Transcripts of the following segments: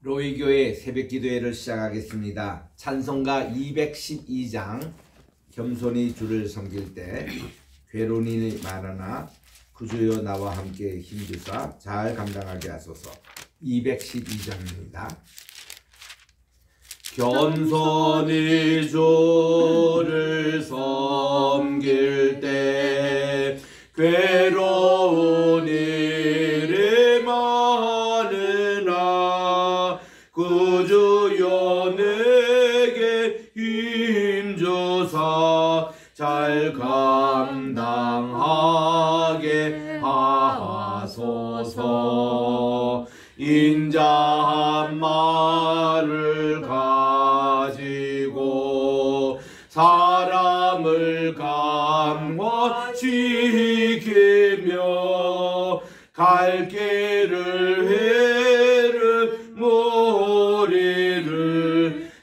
로이교회 새벽기도회를 시작하겠습니다. 찬송가 212장 겸손히 주를 섬길 때 괴로니 말하나 구주여 나와 함께 힘주사 잘 감당하게 하소서. 212장입니다. 겸손히 주를 섬길 때 괴로운 일이 많으나 구주여 내게 힘주사 잘 감당하게 하소서. 인자한 말을 가지고 사람을 감화시키며 갈 길을 해를 머리를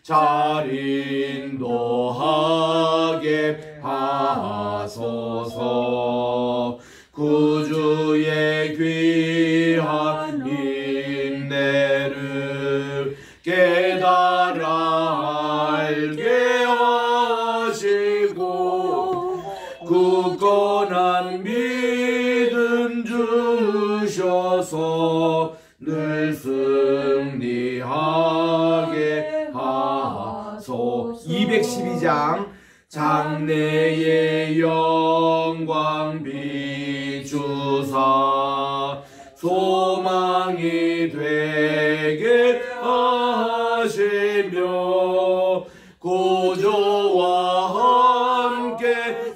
잘 인도하게 하소서. 구주의 귀한 인내를 깨달아 알게 하시고 굳건한 믿음 주셔서 늘 승리하게 하소서. 212장 장래의 영광 비추사 소망이 되게 하시며 구주와 함께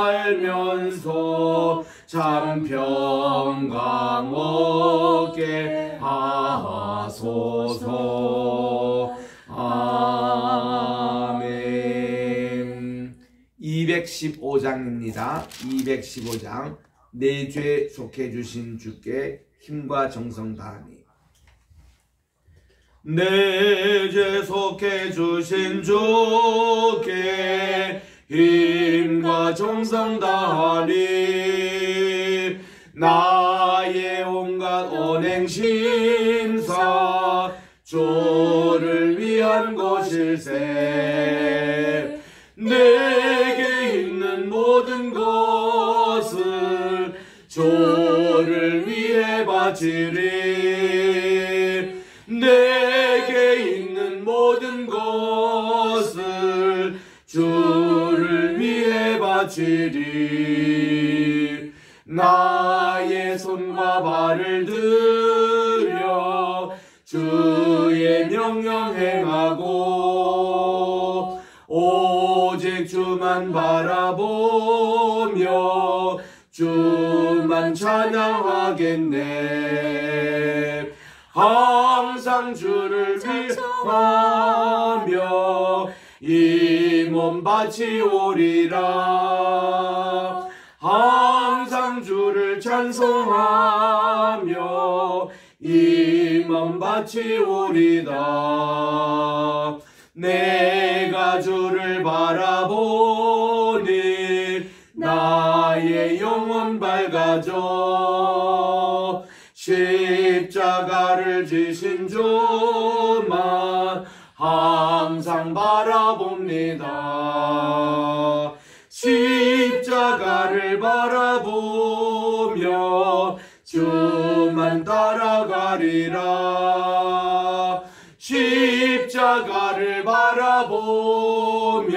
살면서 참 평강 얻게 하소서. 아멘. 215장입니다. 215장 내 죄 속해 주신 주께 힘과 정성 다하니. 내 죄 속해 주신 주께 힘과 정성 다하니. 나의 온갖 언행 심사 주를 위한 것일세. 내게 있는 모든 것을 주를 위해 바치리. 내게 있는 모든 것을 주를 위해 바치리. 나의 손과 발을 들여 주의 명령 행하고 오직 주만 바라보며 주만 찬양하겠네. 항상 주를 위하며 이 몸 바치오리라. 항상 주를 찬송하며 이 몸 바치오리다. 내가 주를 바라보니 나의 영혼 밝아져. 십자가를 지신 주만 항상 바라봅니다. 십자가를 바라보며 주만 따라가리라. 십자가를 바라보며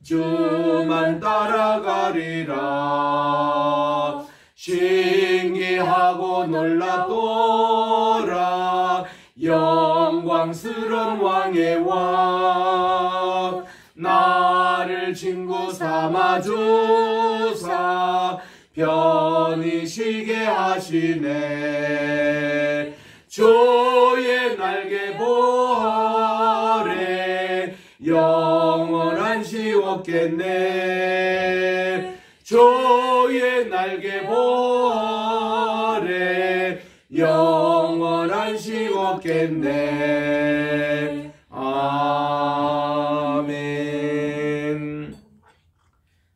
주만 따라가리라. 신기하고 놀랍도다 영광스런 왕의 왕. 나를 친구 삼아주사 편히 쉬게 하시네. 주의 날개 보아래 영원한 시 없겠네. 주의 날개 보아래 영원한 시 없겠네. 아멘.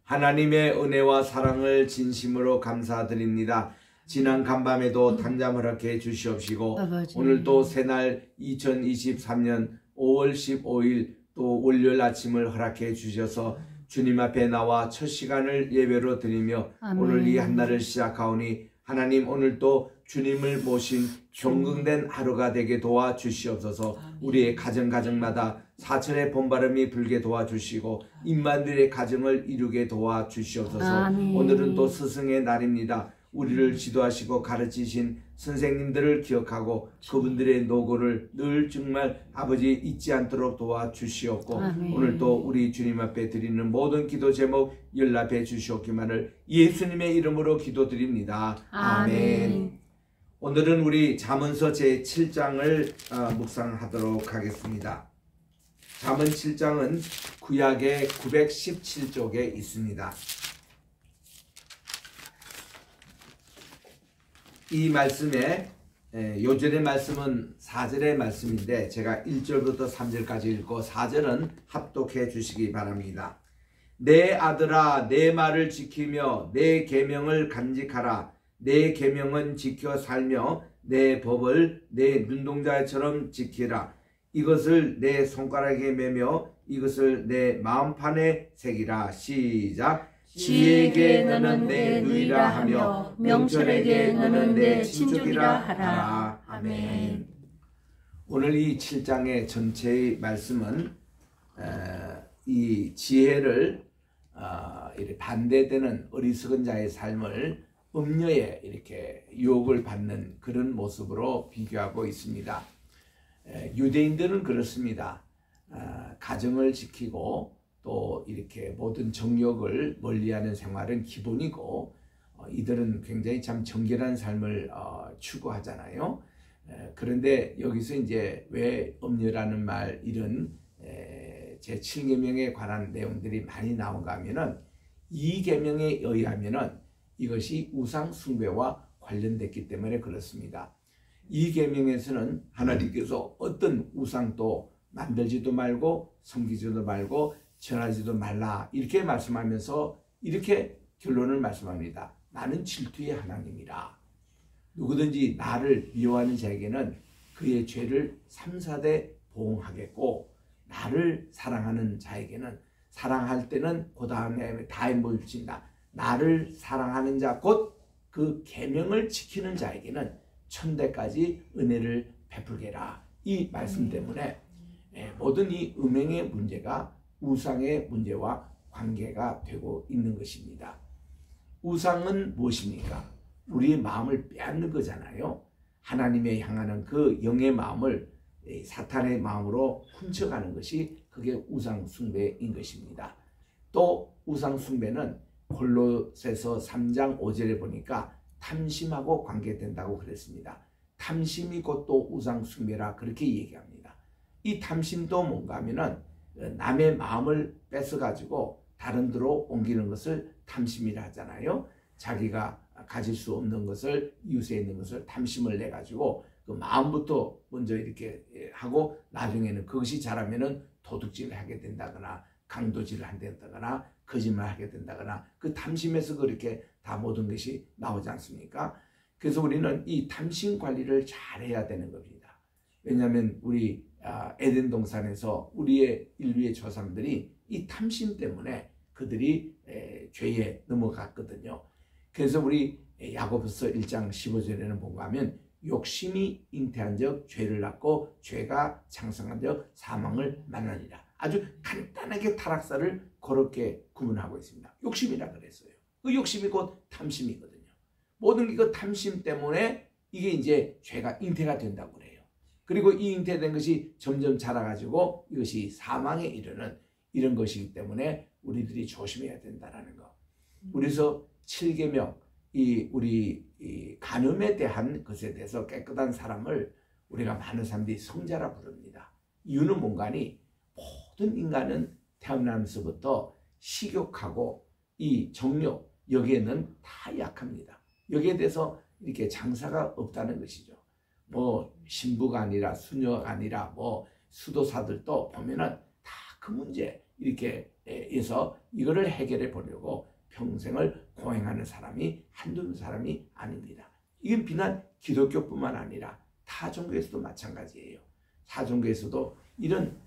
하나님의 은혜와 사랑을 진심으로 감사드립니다. 지난 간밤에도 단잠 허락해 주시옵시고 오늘 또 새날 2023년 5월 15일 또 월요일 아침을 허락해 주셔서 주님 앞에 나와 첫 시간을 예배로 드리며 오늘 이 한 날을 시작하오니 하나님 오늘도 주님을 모신 경건된 하루가 되게 도와주시옵소서. 우리의 가정마다 사천의 본바람이 불게 도와주시고 임만들의 가정을 이루게 도와주시옵소서. 오늘은 또 스승의 날입니다. 우리를 지도하시고 가르치신 선생님들을 기억하고 그분들의 노고를 늘 정말 아버지 잊지 않도록 도와주시옵고 오늘 또 우리 주님 앞에 드리는 모든 기도 제목 연락해 주시옵기만을 예수님의 이름으로 기도드립니다. 아멘. 오늘은 우리 잠언서 제7장을 묵상하도록 하겠습니다. 잠언 7장은 구약의 917쪽에 있습니다. 이 말씀에 요절의 말씀은 4절의 말씀인데 제가 1절부터 3절까지 읽고 4절은 합독해 주시기 바랍니다. 내 아들아 내 말을 지키며 내 계명을 간직하라. 내 계명은 지켜 살며 내 법을 내 눈동자처럼 지키라. 이것을 내 손가락에 매며 이것을 내 마음판에 새기라. 시작. 지혜에게 너는 내 누이라 하며 명철에게 너는 내 친족이라 하라. 아멘. 오늘 이 7장의 전체의 말씀은 이 지혜를 이렇게 반대되는 어리석은 자의 삶을 음녀에 이렇게 유혹을 받는 그런 모습으로 비교하고 있습니다. 유대인들은 그렇습니다. 가정을 지키고 또 이렇게 모든 정욕을 멀리하는 생활은 기본이고 이들은 굉장히 참 정결한 삶을 추구하잖아요. 그런데 여기서 이제 왜 음녀라는 말 이런 제7계명에 관한 내용들이 많이 나온가 하면은 이 계명에 의하면은 이것이 우상 숭배와 관련됐기 때문에 그렇습니다. 이 계명에서는 하나님께서 어떤 우상도 만들지도 말고 섬기지도 말고 전하지도 말라 이렇게 말씀하면서 이렇게 결론을 말씀합니다. 나는 질투의 하나님이라. 누구든지 나를 미워하는 자에게는 그의 죄를 3, 4대 보응하겠고 나를 사랑하는 자에게는 사랑할 때는 그 다음에 다해 물친다. 나를 사랑하는 자 곧 그 계명을 지키는 자에게는 천대까지 은혜를 베풀게라. 이 말씀 때문에 모든 이 음행의 문제가 우상의 문제와 관계가 되고 있는 것입니다. 우상은 무엇입니까? 우리의 마음을 빼앗는 거잖아요. 하나님에 향하는 그 영의 마음을 사탄의 마음으로 훔쳐가는 것이 그게 우상 숭배인 것입니다. 또 우상 숭배는 골로새서 3장 5절에 보니까 탐심하고 관계된다고 그랬습니다. 탐심이 곧 또 우상 숭배라 그렇게 얘기합니다. 이 탐심도 뭔가 하면은 남의 마음을 뺏어가지고 다른 데로 옮기는 것을 탐심이라 하잖아요. 자기가 가질 수 없는 것을 이웃에 있는 것을 탐심을 내가지고 그 마음부터 먼저 이렇게 하고 나중에는 그것이 자라면은 도둑질을 하게 된다거나 강도질을 한다거나 거짓말하게 된다거나 그 탐심에서 그렇게 다 모든 것이 나오지 않습니까? 그래서 우리는 이 탐심 관리를 잘해야 되는 겁니다. 왜냐하면 우리 에덴 동산에서 우리의 인류의 조상들이 이 탐심 때문에 그들이 죄에 넘어갔거든요. 그래서 우리 야고보서 1장 15절에는 뭔가 하면 욕심이 잉태한 적 죄를 낳고 죄가 창성한 적 사망을 만나니라. 아주 간단하게 타락사를 그렇게 구분하고 있습니다. 욕심이라 그랬어요. 그 욕심이 곧 탐심이거든요. 모든 게 그 탐심 때문에 이게 이제 죄가 잉태가 된다고 그래요. 그리고 이 잉태된 것이 점점 자라가지고 이것이 사망에 이르는 이런 것이기 때문에 우리들이 조심해야 된다는 거. 그래서 7계명 우리 간음에 대한 것에 대해서 깨끗한 사람을 우리가 많은 사람들이 성자라 부릅니다. 이유는 뭔가니 모든 인간은 태어나면서부터 식욕하고 이 정욕 여기에는 다 약합니다. 여기에 대해서 이렇게 장사가 없다는 것이죠. 뭐 신부가 아니라 수녀가 아니라 뭐 수도사들도 보면은 다 그 문제 이렇게 해서 이거를 해결해 보려고 평생을 고행하는 사람이 한두 사람이 아닙니다. 이건 비단 기독교뿐만 아니라 타 종교에서도 마찬가지예요. 타 종교에서도 이런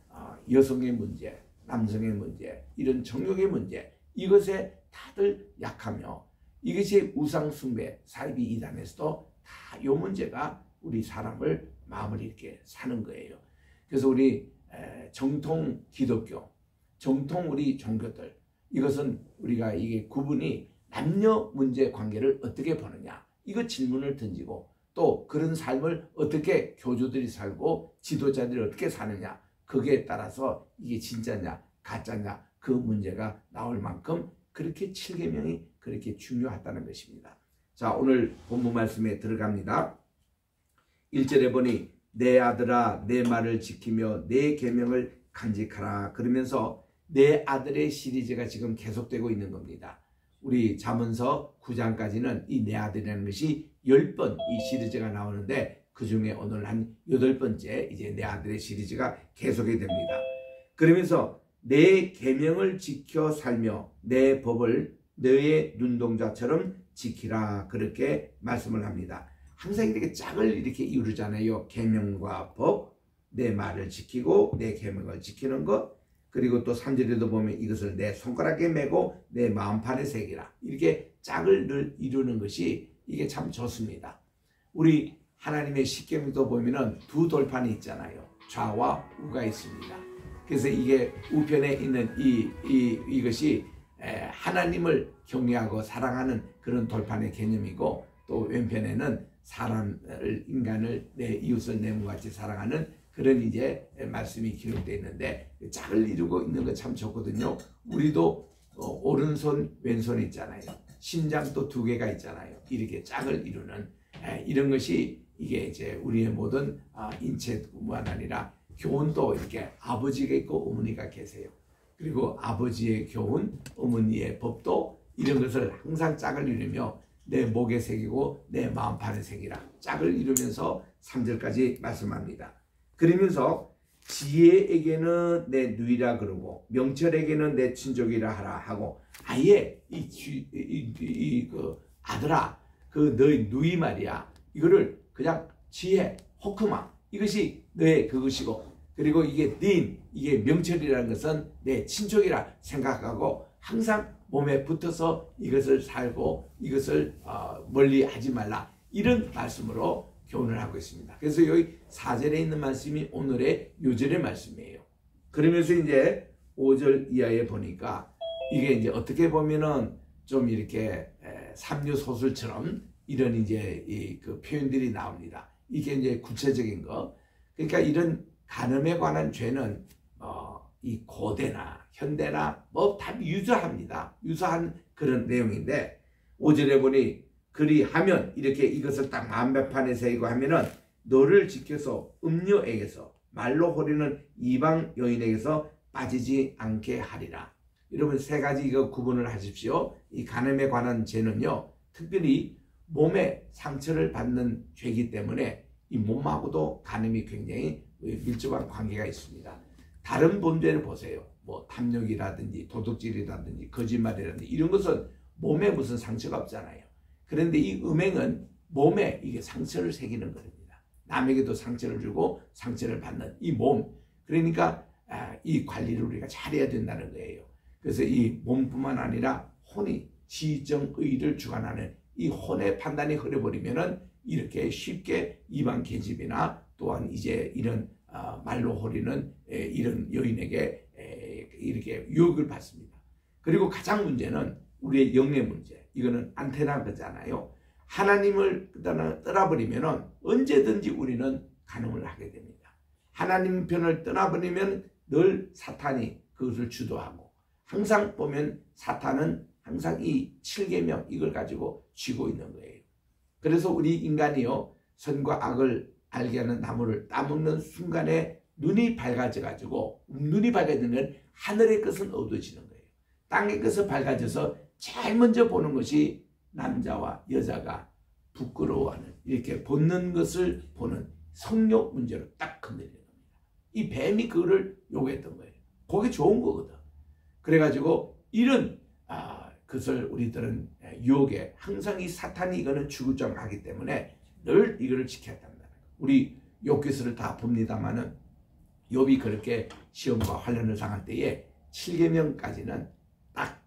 여성의 문제, 남성의 문제, 이런 정욕의 문제, 이것에 다들 약하며 이것이 우상숭배, 사이비 이단에서도 다 이 문제가 우리 사람을 마음을 이렇게 사는 거예요. 그래서 우리 정통 기독교, 정통 우리 종교들, 이것은 우리가 이게 구분이 남녀 문제 관계를 어떻게 보느냐, 이거 질문을 던지고 또 그런 삶을 어떻게 교주들이 살고 지도자들이 어떻게 사느냐, 거기에 따라서 이게 진짜냐 가짜냐 그 문제가 나올 만큼 그렇게 7계명이 그렇게 중요하다는 것입니다. 자, 오늘 본문 말씀에 들어갑니다. 1절에 보니 내 아들아 내 말을 지키며 내 계명을 간직하라. 그러면서 내 아들의 시리즈가 지금 계속되고 있는 겁니다. 우리 잠언서 9장까지는 이 내 아들이라는 것이 10번 이 시리즈가 나오는데 그 중에 오늘 한 8번째 이제 내 아들의 시리즈가 계속이 됩니다. 그러면서 내 계명을 지켜 살며 내 법을 너의 눈동자처럼 지키라. 그렇게 말씀을 합니다. 항상 이렇게 짝을 이렇게 이루잖아요. 계명과 법, 내 말을 지키고 내 계명을 지키는 것, 그리고 또 3절에도 보면 이것을 내 손가락에 메고 내 마음판에 새기라. 이렇게 짝을 늘 이루는 것이 이게 참 좋습니다. 우리 하나님의 십계명도 보면은 두 돌판이 있잖아요. 좌와 우가 있습니다. 그래서 이게 우편에 있는 이것이 하나님을 경외하고 사랑하는 그런 돌판의 개념이고, 또 왼편에는 사람을, 인간을, 내 이웃을 내 몸같이 사랑하는 그런 이제 말씀이 기록되어 있는데, 짝을 이루고 있는 거 참 좋거든요. 우리도 오른손 왼손 있잖아요. 심장도 2개가 있잖아요. 이렇게 짝을 이루는 이런 것이 이게 이제 우리의 모든 인체뿐만 아니라 교훈도 이렇게 아버지가 있고 어머니가 계세요. 그리고 아버지의 교훈, 어머니의 법도 이런 것을 항상 짝을 이루며 내 목에 새기고 내 마음판에 새기라. 짝을 이루면서 3절까지 말씀합니다. 그러면서 지혜에게는 내 누이라 그러고 명철에게는 내 친족이라 하라 하고, 아예 그 아들아 그 너의 누이 말이야, 이거를 그냥 지혜, 호크마, 이것이 너의 그것이고, 그리고 이게 닌, 이게 명철이라는 것은 내 친족이라 생각하고 항상 몸에 붙어서 이것을 살고 이것을 멀리 하지 말라. 이런 말씀으로 교훈을 하고 있습니다. 그래서 여기 4절에 있는 말씀이 오늘의 요절의 말씀이에요. 그러면서 이제 5절 이하에 보니까 이게 이제 어떻게 보면은 좀 이렇게 삼류소설처럼 이런 이제 그 표현들이 나옵니다. 이게 이제 구체적인 거. 그러니까 이런 간음에 관한 죄는 이 고대나 현대나 뭐 다 유사합니다. 유사한 그런 내용인데, 5절에 보니 그리하면 이렇게 이것을 딱 만배판에 새기고 하면은 너를 지켜서 음녀에게서 말로 호리는 이방 여인에게서 빠지지 않게 하리라. 여러분 3가지 이거 구분을 하십시오. 이 간음에 관한 죄는요, 특별히 몸에 상처를 받는 죄이기 때문에 이 몸하고도 간음이 굉장히 밀접한 관계가 있습니다. 다른 범죄를 보세요. 뭐 탐욕이라든지 도둑질이라든지 거짓말이라든지 이런 것은 몸에 무슨 상처가 없잖아요. 그런데 이 음행은 몸에 이게 상처를 새기는 겁니다. 남에게도 상처를 주고 상처를 받는 이 몸. 그러니까 이 관리를 우리가 잘해야 된다는 거예요. 그래서 이 몸뿐만 아니라 혼이 지정의를 주관하는 이 혼의 판단이 흐려버리면은 이렇게 쉽게 이방 계집이나 또한 이제 이런 말로 호리는 이런 여인에게 이렇게 유혹을 받습니다. 그리고 가장 문제는 우리의 영의 문제. 이거는 안테나 거잖아요. 하나님을 떠나버리면 언제든지 우리는 간음을 하게 됩니다. 하나님 편을 떠나버리면 늘 사탄이 그것을 주도하고, 항상 보면 사탄은 항상 이 7계명 이걸 가지고 쥐고 있는 거예요. 그래서 우리 인간이요, 선과 악을 알게 하는 나무를 따먹는 순간에 눈이 밝아져가지고, 눈이 밝아지면 하늘의 것은 어두워지는 거예요. 땅의 것은 밝아져서 제일 먼저 보는 것이 남자와 여자가 부끄러워하는, 이렇게 본는 것을 보는 성욕 문제로 딱 건드리는 겁니다. 이 뱀이 그거를 요구했던 거예요. 그게 좋은 거거든. 그래가지고 이런 것을 우리들은 유혹에 항상 이 사탄이 이거는 주구장하기 때문에 늘 이거를 지켜야 된다. 우리 욥기서를 다 봅니다만은 욥이 그렇게 시험과 환난을 당할 때에 7계명까지는 딱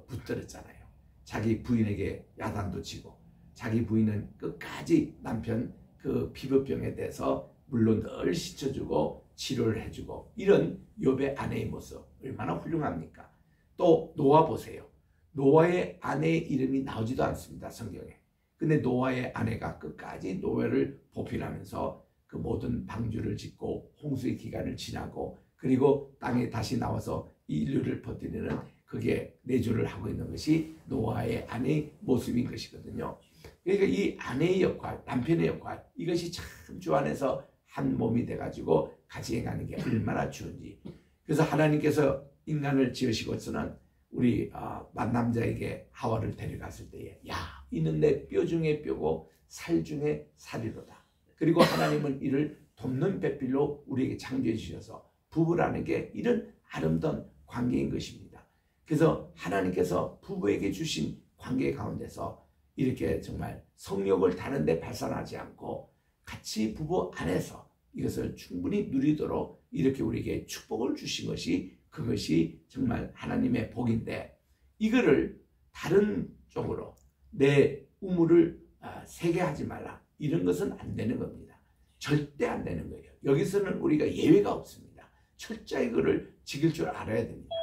붙들었잖아요. 자기 부인에게 야단도 치고 자기 부인은 끝까지 남편 그 피부병에 대해서 물론 늘 씻어주고 치료를 해주고 이런 욥의 아내의 모습 얼마나 훌륭합니까? 또 노아 보세요. 노아의 아내의 이름이 나오지도 않습니다. 성경에. 근데 노아의 아내가 끝까지 노아를 보필하면서 그 모든 방주를 짓고 홍수의 기간을 지나고 그리고 땅에 다시 나와서 인류를 퍼뜨리는 그게 내조를 하고 있는 것이 노아의 아내의 모습인 것이거든요. 그러니까 이 아내의 역할, 남편의 역할 이것이 참 주 안에서 한 몸이 돼가지고 같이 행하는 게 얼마나 좋은지. 그래서 하나님께서 인간을 지으시고서는 우리 만남자에게 하와를 데려갔을 때에 야 이는 내 뼈 중에 뼈고 살 중에 살이로다. 그리고 하나님은 이를 돕는 배필로 우리에게 창조해 주셔서 부부라는 게 이런 아름다운 관계인 것입니다. 그래서 하나님께서 부부에게 주신 관계 가운데서 이렇게 정말 성욕을 다른데 발산하지 않고 같이 부부 안에서 이것을 충분히 누리도록 이렇게 우리에게 축복을 주신 것이 그것이 정말 하나님의 복인데 이거를 다른 쪽으로 내 우물을 새게 하지 말라. 이런 것은 안 되는 겁니다. 절대 안 되는 거예요. 여기서는 우리가 예외가 없습니다. 철저히 그를 지킬 줄 알아야 됩니다.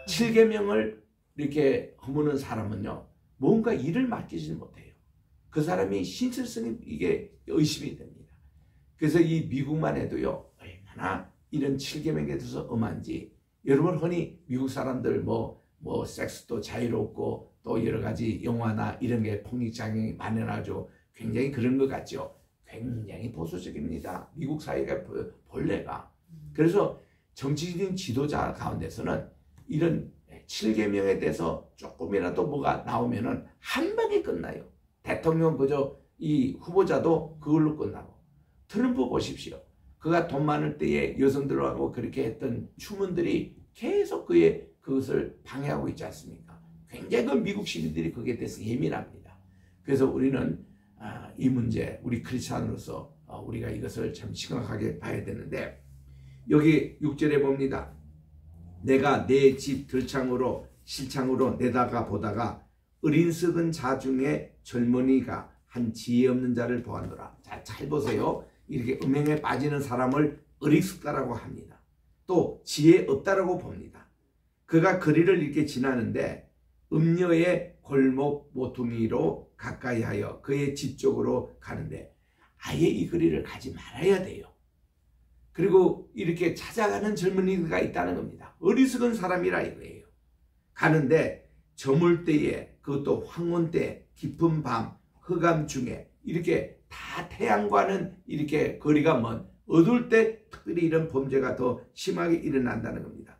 7계명을 이렇게 허무는 사람은요. 뭔가 일을 맡기지 못해요. 그 사람이 신실성이 이게 의심이 됩니다. 그래서 이 미국만 해도요. 얼마나 이런 7계명에 대해서 엄한지 여러분 흔히 미국 사람들 뭐 섹스도 자유롭고 또 여러 가지 영화나 이런 게 폭력장애이 만연하죠. 굉장히 그런 것 같죠. 굉장히 보수적입니다. 미국 사회가 본래가. 그래서 정치적인 지도자 가운데서는 이런 7계명에 대해서 조금이라도 뭐가 나오면은 한 방에 끝나요. 대통령 그저 이 후보자도 그걸로 끝나고. 트럼프 보십시오. 그가 돈 많을 때에 여성들하고 그렇게 했던 추문들이 계속 그것을 방해하고 있지 않습니까? 굉장히 그 미국 시민들이 거기에 대해서 예민합니다. 그래서 우리는 이 문제, 우리 크리스찬으로서 우리가 이것을 참 심각하게 봐야 되는데 여기 6절에 봅니다. 내가 내 집 들창으로 실창으로 내다가 보다가 어린 썩은 자 중에 젊은이가 한 지혜 없는 자를 보았노라. 자, 잘 보세요. 이렇게 음행에 빠지는 사람을 어리숙다라고 합니다. 또 지혜 없다라고 봅니다. 그가 거리를 이렇게 지나는데 음녀의 골목 모퉁이로 가까이 하여 그의 집 쪽으로 가는데 아예 이 거리를 가지 말아야 돼요. 그리고 이렇게 찾아가는 젊은이가 있다는 겁니다. 어리석은 사람이라 이거예요. 가는데 저물 때에 그것도 황혼 때 깊은 밤 흑암 중에 이렇게 다 태양과는 이렇게 거리가 먼 어두울 때 특별히 이런 범죄가 더 심하게 일어난다는 겁니다.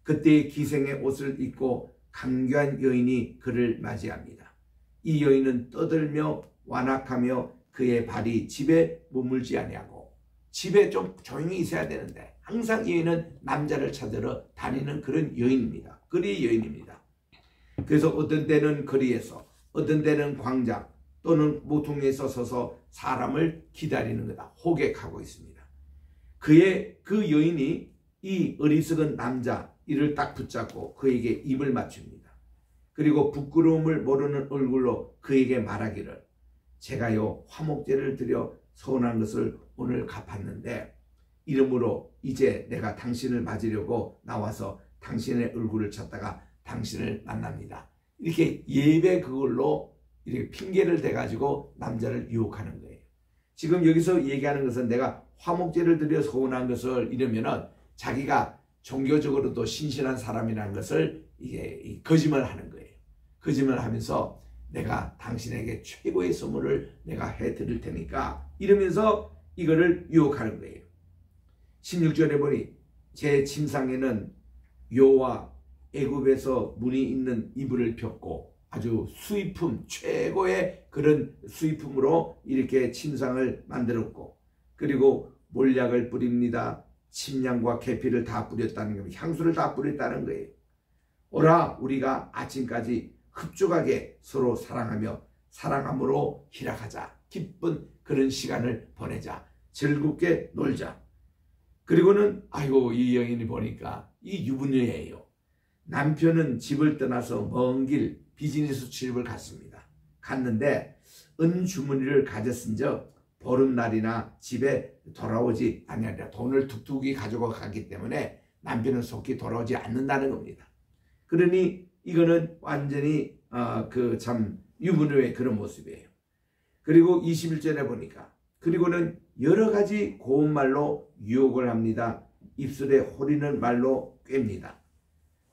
그때 기생의 옷을 입고 강교한 여인이 그를 맞이합니다. 이 여인은 떠들며 완악하며 그의 발이 집에 머물지 아니하고 집에 좀 조용히 있어야 되는데 항상 여인은 남자를 찾으러 다니는 그런 여인입니다. 거리 여인입니다. 그래서 어떤 때는 거리에서 어떤 때는 광장 또는 모퉁이에서 서서 사람을 기다리는 거다. 호객하고 있습니다. 그 여인이 이 어리석은 남자 이를 딱 붙잡고 그에게 입을 맞춥니다. 그리고 부끄러움을 모르는 얼굴로 그에게 말하기를 제가요 화목제를 드려 서운한 것을 오늘 갚았는데 이러므로 이제 내가 당신을 맞으려고 나와서 당신의 얼굴을 찾다가 당신을 만납니다. 이렇게 예배 그걸로 이렇게 핑계를 대가지고 남자를 유혹하는 거예요. 지금 여기서 얘기하는 것은 내가 화목제를 드려 서운한 것을 이러면은 자기가 종교적으로도 신실한 사람이라는 것을 이게 거짓말하는 거예요. 거짓말하면서 내가 당신에게 최고의 선물을 내가 해드릴 테니까 이러면서 이거를 유혹하는 거예요. 16절에 보니 제 침상에는 요와 애굽에서 무늬 있는 이불을 폈고 아주 수입품 최고의 그런 수입품으로 이렇게 침상을 만들었고 그리고 몰약을 뿌립니다. 침향과 계피를 다 뿌렸다는 겁니다. 향수를 다 뿌렸다는 거예요. 오라 우리가 아침까지 흡족하게 서로 사랑하며 사랑함으로 희락하자. 기쁜 그런 시간을 보내자. 즐겁게 놀자. 그리고는 아이고 이 여인이 보니까 이 유부녀예요. 남편은 집을 떠나서 먼 길 비즈니스 출입을 갔습니다. 갔는데 은주머니를 가졌은적 보름날이나 집에 돌아오지 아니하리라. 돈을 툭툭이 가지고 가기 때문에 남편은 속히 돌아오지 않는다는 겁니다. 그러니 이거는 완전히 참 유부녀의 그런 모습이에요. 그리고 21절에 보니까 그리고는 여러 가지 고운 말로 유혹을 합니다. 입술에 호리는 말로 꿰입니다.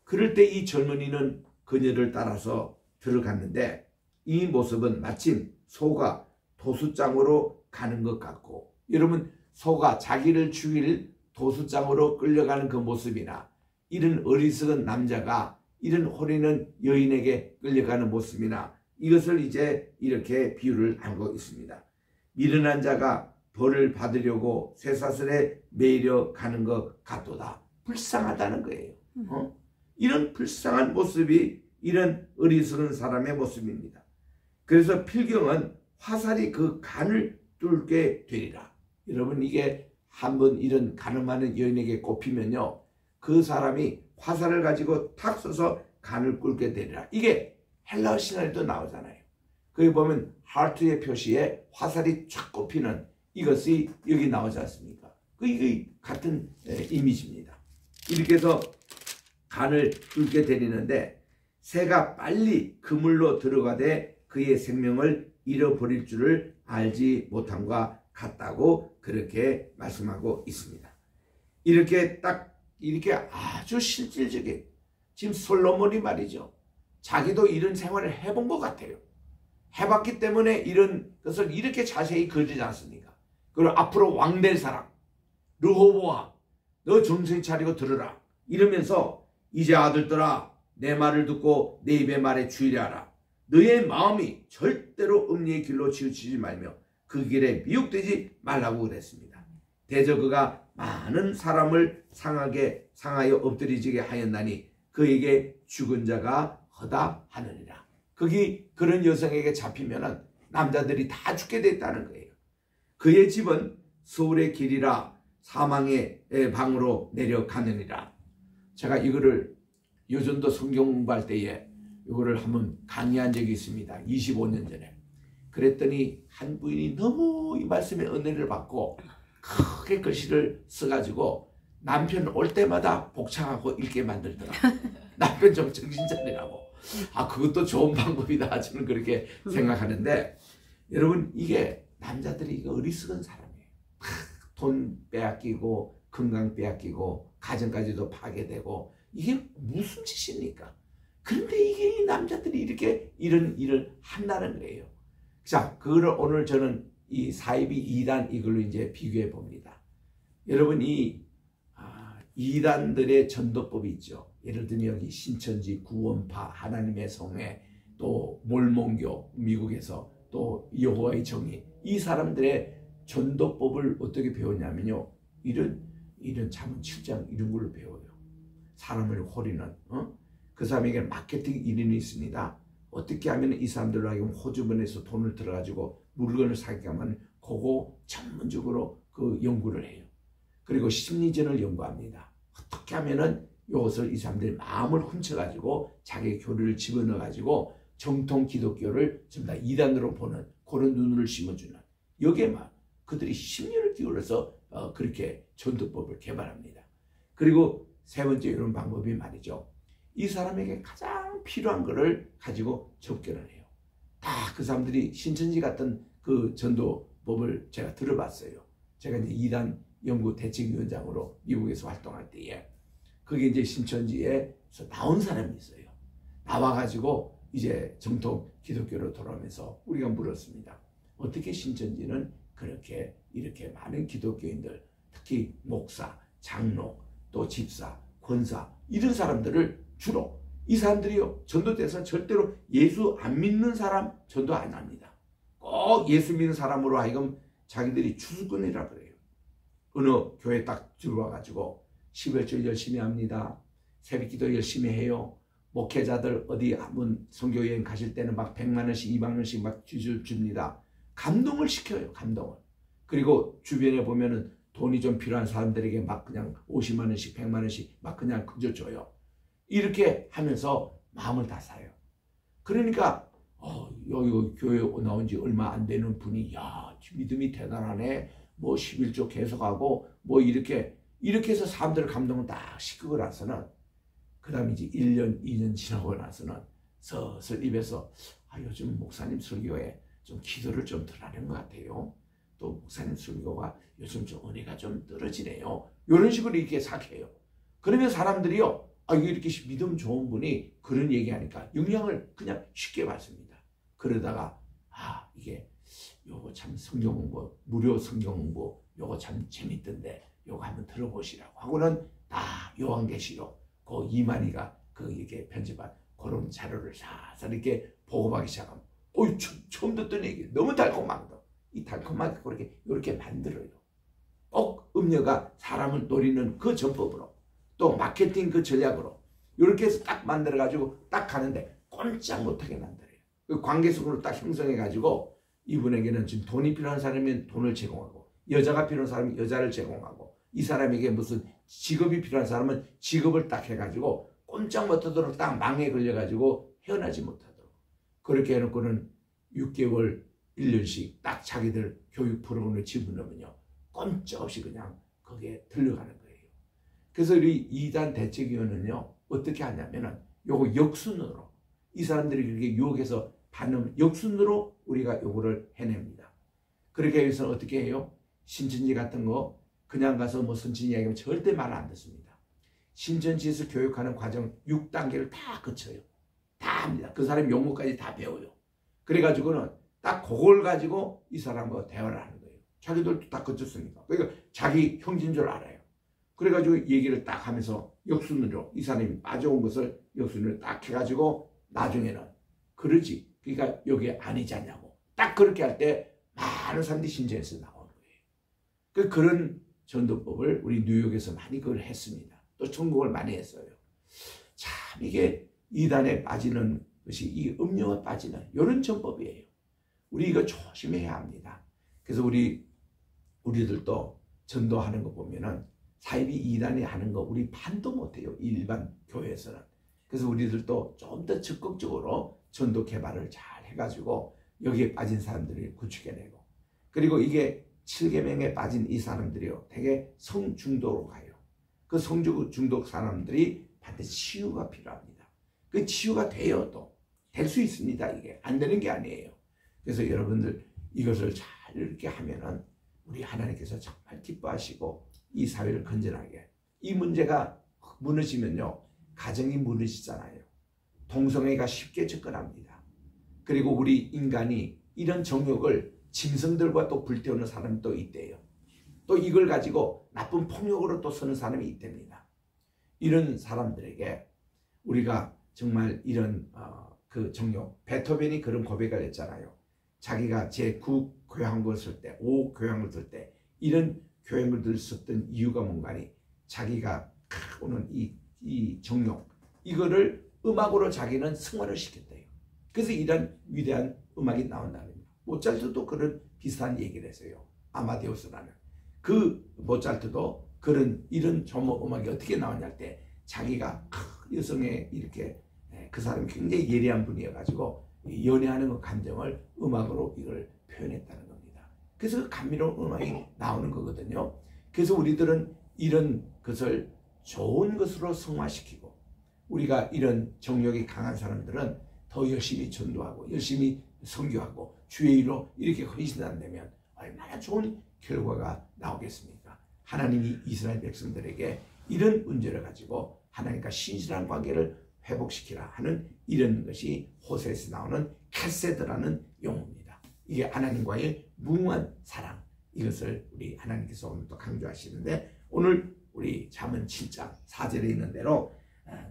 그럴 때 이 젊은이는 그녀를 따라서 들어갔는데 이 모습은 마침 소가 도수장으로 가는 것 같고, 여러분 소가 자기를 죽일 도수장으로 끌려가는 그 모습이나 이런 어리석은 남자가 이런 호리는 여인에게 끌려가는 모습이나 이것을 이제 이렇게 비유를 하고 있습니다. 미련한 자가 벌을 받으려고 쇠사슬에 매이려 가는 것 같도다. 불쌍하다는 거예요. 이런 불쌍한 모습이 이런 어리석은 사람의 모습입니다. 그래서 필경은 화살이 그 간을 뚫게 되리라. 여러분 이게 한번 이런 가늠하는 여인에게 꼽히면요, 그 사람이 화살을 가지고 탁 쏘서 간을 뚫게 되리라. 이게 헬라어 신화에도 나오잖아요. 거기 보면 하트의 표시에 화살이 쫙 꼽히는 이것이 여기 나오지 않습니까? 이게 같은 이미지입니다. 이렇게 해서 간을 뚫게 되리는데 새가 빨리 그물로 들어가되 그의 생명을 잃어버릴 줄을 알지 못함과 같다고 그렇게 말씀하고 있습니다. 이렇게 아주 실질적인, 지금 솔로몬이 말이죠, 자기도 이런 생활을 해본 것 같아요. 해봤기 때문에 이런 것을 이렇게 자세히 그리지 않습니까? 그리고 앞으로 왕 될 사람 르호보암, 너 정신 차리고 들으라 이러면서, 이제 아들들아 내 말을 듣고 내 입의 말에 주의를 하라. 너의 마음이 절대로 음리의 길로 치우치지 말며 그 길에 미혹되지 말라고 그랬습니다. 대저 그가 많은 사람을 상하여 엎드리지게 하였나니 그에게 죽은 자가 허다하느니라. 거기 그런 여성에게 잡히면은 남자들이 다 죽게 됐다는 거예요. 그의 집은 서울의 길이라 사망의 방으로 내려가느니라. 제가 이거를 요전도 성경 공부할 때에 이거를 한번 강의한 적이 있습니다. 25년 전에. 그랬더니 한 부인이 너무 이 말씀의 은혜를 받고 크게 글씨를 써가지고 남편 올 때마다 복창하고 읽게 만들더라. 남편 좀 정신 차리라고. 그것도 좋은 방법이다. 저는 그렇게 생각하는데, 여러분 이게 남자들이 이거 어리석은 사람이에요. 돈 빼앗기고 건강 빼앗기고 가정까지도 파괴되고 이게 무슨 짓입니까? 그런데 이게 이 남자들이 이렇게 이런 일을 한다는 거예요. 자, 그거를 오늘 저는 이 사이비 2단 이걸로 이제 비교해 봅니다. 여러분 이 2단들의 전도법이 있죠. 예를 들면 여기 신천지, 구원파, 하나님의 성회, 또 몰몬교, 미국에서 또 여호와의 정의, 이 사람들의 전도법을 어떻게 배웠냐면요, 이런 잠언 7장 이런 걸로 배워요. 사람을 호리는 그 사람에게 마케팅 일인이 있습니다. 어떻게 하면 이 사람들로 하여금 호주머니에서 돈을 들어가지고 물건을 사게 하면 그거 전문적으로 그 연구를 해요. 그리고 심리전을 연구합니다. 어떻게 하면은 이것을 이 사람들의 마음을 훔쳐가지고 자기의 교리를 집어넣어가지고 정통 기독교를 전부 다 이단으로 보는 그런 눈을 심어주는, 여기에만 그들이 심리를 기울여서 그렇게 전도법을 개발합니다. 그리고 세 번째 이런 방법이 말이죠, 이 사람에게 가장 필요한 것을 가지고 접견을 해요. 다 그 사람들이 신천지 같은 그 전도법을 제가 들어봤어요. 제가 이제 2단 연구 대책위원장으로 미국에서 활동할 때에 그게 이제 신천지에서 나온 사람이 있어요. 나와가지고 이제 정통 기독교로 돌아오면서 우리가 물었습니다. 어떻게 신천지는 그렇게 이렇게 많은 기독교인들, 특히 목사, 장로, 또 집사, 권사 이런 사람들을 주로, 이 사람들이요 전도돼서 절대로 예수 안 믿는 사람 전도 안 합니다. 꼭 예수 믿는 사람으로 하여금 자기들이 추수꾼이라 그래요. 어느 교회 딱 들어와가지고 11조 열심히 합니다. 새벽기도 열심히 해요. 목회자들 어디 한번 선교여행 가실 때는 막 100만 원씩 200만 원씩 막 줍니다. 감동을 시켜요. 감동을. 그리고 주변에 보면은 돈이 좀 필요한 사람들에게 막 그냥 50만 원씩 100만 원씩 막 그냥 그저 줘요. 이렇게 하면서 마음을 다 사요. 그러니까 여기 교회 나온 지 얼마 안 되는 분이 야 믿음이 대단하네. 뭐 11조 계속하고 뭐 이렇게 해서 사람들의 감동을 딱 시키고 나서는 그 다음에 이제 1년 2년 지나고 나서는 슬슬 입에서 요즘 목사님 설교에 좀 기도를 좀 덜 하는 것 같아요. 또 목사님 설교가 요즘 좀 은혜가 좀 떨어지네요. 이런 식으로 이렇게 생각해요. 그러면 사람들이요, 이렇게 믿음 좋은 분이 그런 얘기하니까 영향을 그냥 쉽게 받습니다. 그러다가 이게 요거 참 성경 공부, 무료 성경 공부 요거 참 재밌던데 요거 한번 들어보시라고 하고는 요한계시록 그 이만희가 이게 편집한 그런 자료를 사서 이렇게 보고하기 시작하면 처음 듣던 얘기 너무 달콤하거든. 이 달콤하게 그렇게 이렇게 만들어요. 꼭 음료가 사람을 노리는 그 전법으로 또 마케팅 그 전략으로 이렇게 해서 딱 만들어 가지고 딱 가는데 꼼짝 못하게 만들어요. 그 관계성으로 딱 형성해 가지고 이분에게는 지금 돈이 필요한 사람이면 돈을 제공하고 여자가 필요한 사람은 여자를 제공하고 이 사람에게 무슨 직업이 필요한 사람은 직업을 딱 해가지고 꼼짝 못하도록 딱 망에 걸려가지고 헤어나지 못하도록 그렇게 해놓고는 6개월 1년씩 딱 자기들 교육 프로그램을 집어넣으면요 꼼짝없이 그냥 거기에 들려가는 거예요. 그래서 우리 2단 대책위원은요 어떻게 하냐면은 요거 역순으로 이 사람들이 그렇게 유혹해서 받는 역순으로 우리가 요거를 해냅니다. 그렇게 해서 어떻게 해요? 신천지 같은 거 그냥 가서 뭐 선진 이야기하면 절대 말 안 듣습니다. 신천지에서 교육하는 과정 6단계를 다 거쳐요. 다 합니다. 그 사람이 용어까지 다 배워요. 그래가지고는 딱 그걸 가지고 이 사람과 대화를 하는 거예요. 자기들도 다 거쳤으니까. 그러니까 자기 형제인 줄 알아요. 그래가지고 얘기를 딱 하면서 역순으로 이 사람이 빠져온 것을 역순으로 딱 해가지고 나중에는 그러지. 그러니까 여기 아니지 않냐고. 딱 그렇게 할 때 많은 사람들이 신천지에서 나오는 거예요. 그런 전도법을 우리 뉴욕에서 많이 그걸 했습니다. 또 천국을 많이 했어요. 참 이게 이단에 빠지는 것이 이 음료가 빠지는 이런 전법이에요. 우리 이거 조심해야 합니다. 그래서 우리들도 전도하는 거 보면은 사이비 이단이 하는 거 우리 반도 못해요. 일반 교회에서는. 그래서 우리들도 좀 더 적극적으로 전도 개발을 잘 해가지고 여기에 빠진 사람들을 구축해내고 그리고 이게 7계명에 빠진 이 사람들이요 되게 성중독으로 가요. 그 성중독 사람들이 반드시 치유가 필요합니다. 그 치유가 돼요. 또 될 수 있습니다. 이게 안 되는 게 아니에요. 그래서 여러분들 이것을 잘 이렇게 하면은 우리 하나님께서 정말 기뻐하시고 이 사회를 건전하게 이 문제가 무너지면요 가정이 무너지잖아요. 동성애가 쉽게 접근합니다. 그리고 우리 인간이 이런 정욕을 짐승들과 또 불태우는 사람이 또 있대요. 또 이걸 가지고 나쁜 폭력으로 또 서는 사람이 있답니다. 이런 사람들에게 우리가 정말 이런 그 정욕, 베토벤이 그런 고백을 했잖아요. 자기가 제9 교향곡을 쓸 때, 5 교향곡을 쓸 때 이런 교향곡을 썼던 이유가 뭔가니 자기가 오는 이 정욕 이거를 음악으로 자기는 승화를 시켰대요. 그래서 이런 위대한 음악이 나온다는 겁니다. 모차르트도 그런 비슷한 얘기를 했어요. 아마데우스라는 그 모차르트도 이런 조목 음악이 어떻게 나오냐 할 때 자기가 여성의 이렇게 그 사람이 굉장히 예리한 분이어가지고 연애하는 그 감정을 음악으로 이걸 표현했다는 겁니다. 그래서 감미로운 음악이 나오는 거거든요. 그래서 우리들은 이런 것을 좋은 것으로 승화시키고 우리가 이런 정욕이 강한 사람들은 더 열심히 전도하고 열심히 선교하고 주의 일로 이렇게 헌신한다면 얼마나 좋은 결과가 나오겠습니까? 하나님이 이스라엘 백성들에게 이런 문제를 가지고 하나님과 신실한 관계를 회복시키라 하는 이런 것이 호세에서 나오는 캐세드라는 용어입니다. 이게 하나님과의 무궁한 사랑 이것을 우리 하나님께서 오늘 또 강조하시는데 오늘 우리 잠언 7장 4절에 있는 대로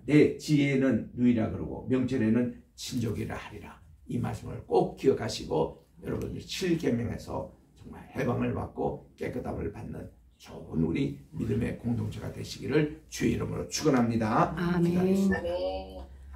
내 지혜는 누이라 그러고 명철에는 친족이라 하리라. 이 말씀을 꼭 기억하시고 여러분들 7계명에서 정말 해방을 받고 깨끗함을 받는 좋은 우리 믿음의 공동체가 되시기를 주의 이름으로 축원합니다. 아멘.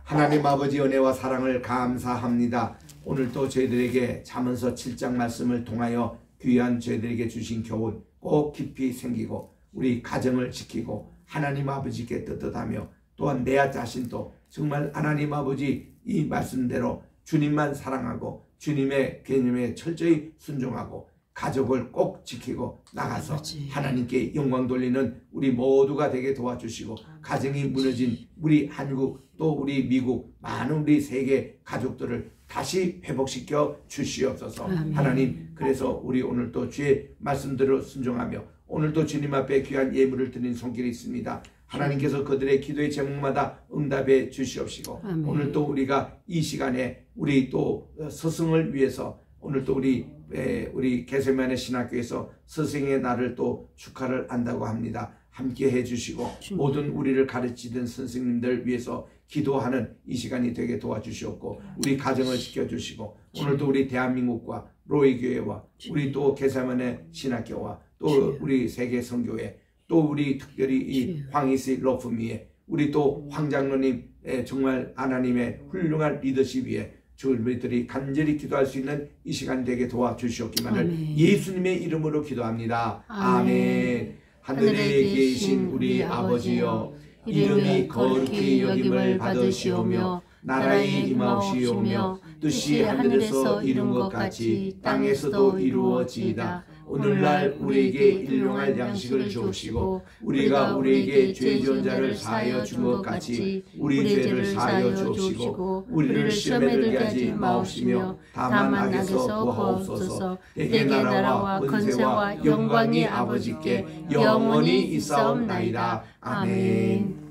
하나님 아버지 은혜와 사랑을 감사합니다. 오늘도 저희들에게 잠언서 7장 말씀을 통하여 귀한 저희들에게 주신 교훈 꼭 깊이 생기고 우리 가정을 지키고 하나님 아버지께 떳떳하며 또한 내 자신도 정말 하나님 아버지 이 말씀대로 주님만 사랑하고 주님의 개념에 철저히 순종하고 가족을 꼭 지키고 나가서 아버지. 하나님께 영광 돌리는 우리 모두가 되게 도와주시고 가정이 무너진 우리 한국 또 우리 미국 많은 우리 세계 가족들을 다시 회복시켜 주시옵소서. 아멘. 하나님 그래서 우리 오늘도 주의 말씀대로 순종하며 오늘도 주님 앞에 귀한 예물을 드린 손길이 있습니다. 하나님께서 그들의 기도의 제목마다 응답해 주시옵시고 아멘. 오늘 또 우리가 이 시간에 우리 또 스승을 위해서 오늘 또 우리 게세마네 신학교에서 스승의 날을 또 축하를 한다고 합니다. 함께 해주시고 모든 우리를 가르치던 선생님들 위해서 기도하는 이 시간이 되게 도와주시옵고 우리 가정을 지켜주시고 오늘도 우리 대한민국과 로이교회와 우리 또 게세마네 신학교와 또 우리 세계 선교회 또 우리 특별히 이 황희스 러프미에 우리 또 황장로님 정말 하나님의 훌륭한 리더십 위에 저희들이 간절히 기도할 수 있는 이 시간 되게 도와주시옵기만을 아멘. 예수님의 이름으로 기도합니다. 아멘. 아멘. 하늘에 계신 우리 아버지여 이름이 거룩히 여김을 받으시오며 나라의 임하옵시오며 뜻이 하늘에서 이룬 것 같이 땅에서도 이루어지이다. 오늘날 우리에게 일용할 양식을 주옵시고 우리가 우리에게 죄 지은 자를 사하여 준 것 같이 우리 죄를 사하여 주옵시고 우리를 시험에 들게 하지 마옵시며 다만 악에서 구하옵소서. 내게 나라와 권세와 영광이 아버지께 영원히 있사옵나이다. 아멘.